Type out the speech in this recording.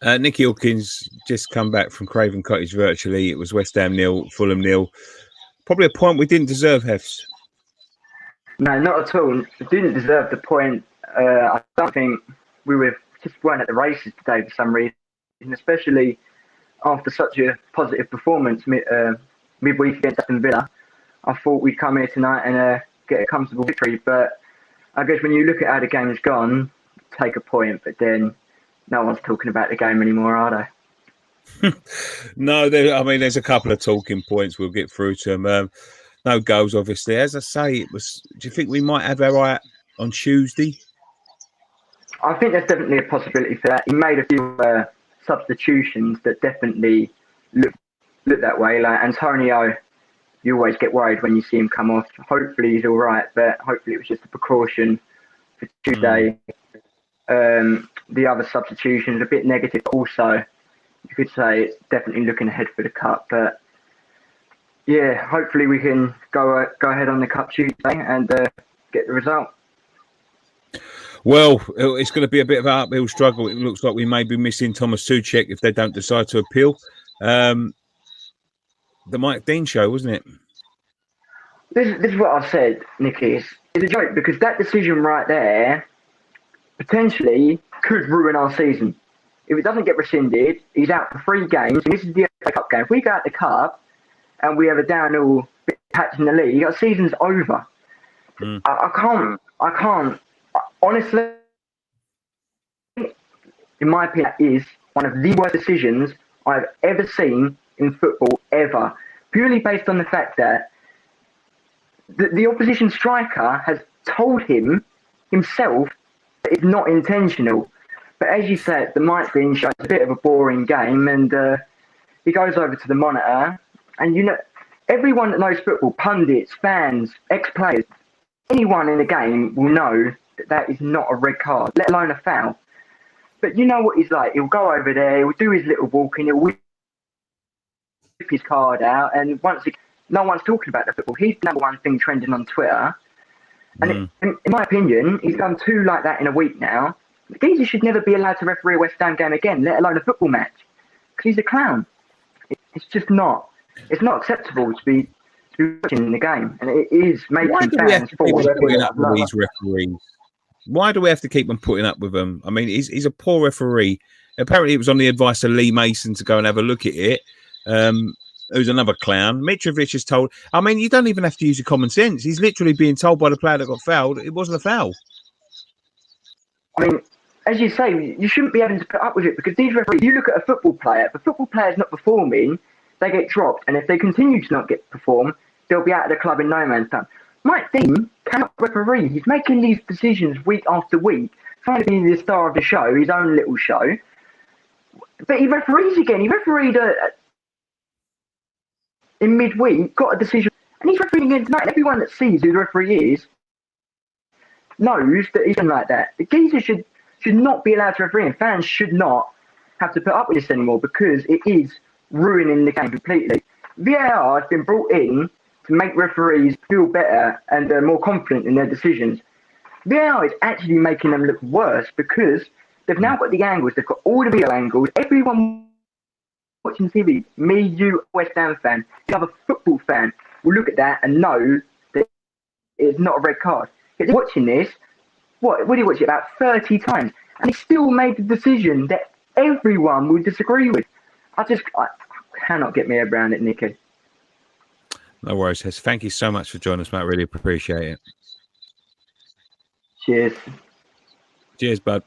Nicky Hawkins just come back from Craven Cottage virtually. It was West Ham 0, Fulham 0. Probably a point we didn't deserve, Hefs. No, not at all. We didn't deserve the point. I don't think just weren't at the races today for some reason, especially after such a positive performance midweek against Aston Villa. I thought we'd come here tonight and get a comfortable victory, but I guess when you look at how the game's gone, take a point, but then no one's talking about the game anymore, are they? No, there's a couple of talking points. We'll get through to them. No goals, obviously. As I say, it was. Do you think we might have our eye on Tuesday? I think there's definitely a possibility for that. He made a few substitutions that definitely look that way. Like Antonio, you always get worried when you see him come off. Hopefully he's all right, but hopefully it was just a precaution for Tuesday. The other substitutions a bit negative. Also, you could say it's definitely looking ahead for the cup, but yeah, hopefully we can go ahead on the cup Tuesday and get the result. Well, it's going to be a bit of an uphill struggle. It looks like we may be missing Thomas Souček if they don't decide to appeal. The Mike Dean show, wasn't it? This is what I've said, Nicky. It's a joke because that decision right there potentially could ruin our season. If it doesn't get rescinded, he's out for 3 games, and this is the FA Cup game. If we go out the cup and we have a downhill patch in the league, our season's over. I can't. Honestly, in my opinion, that is one of the worst decisions I've ever seen in football, ever. Purely based on the fact that the opposition striker has told himself that it's not intentional. But as you said, the Mike Dean show is a bit of a boring game, and he goes over to the monitor, and you know, everyone that knows football, pundits, fans, ex-players, anyone in the game will know that is not a red card, let alone a foul. But you know what he's like. He'll go over there, he'll do his little walking, he'll whip his card out, and no one's talking about the football. He's the number one thing trending on Twitter. And in my opinion, he's done 2 like that in a week now. The geezer should never be allowed to referee a West Ham game again, let alone a football match. Because he's a clown. It's just not. It's not acceptable to be watching the game. And it is making fans fall. These referees? Why do we have to keep on putting up with them? I mean, he's a poor referee. Apparently, it was on the advice of Lee Mason to go and have a look at it. Who's another clown. Mitrovic is told. I mean, you don't even have to use your common sense. He's literally being told by the player that got fouled it wasn't a foul. I mean, as you say, you shouldn't be having to put up with it because these referees, you look at a football player, if a football player's not performing, they get dropped. And if they continue to not perform, they'll be out of the club in no man's time. Mike Dean cannot referee. He's making these decisions week after week, trying to be the star of the show, his own little show. But he referees again. He refereed in midweek, got a decision, and he's refereeing again tonight. Everyone that sees who the referee is knows that he's like that. The geezer should not be allowed to referee, and fans should not have to put up with this anymore because it is ruining the game completely. VAR has been brought in to make referees feel better and more confident in their decisions. VAR is actually making them look worse because they've now got the angles, they've got all the video angles. Everyone watching TV, me, you, West Ham fan, another football fan, will look at that and know that it's not a red card. Yet watching this, what did he watch it about 30 times? And he still made the decision that everyone will disagree with. I cannot get me around it, Nicky. No worries, Hes. Thank you so much for joining us, mate. Really appreciate it. Cheers. Cheers, bud.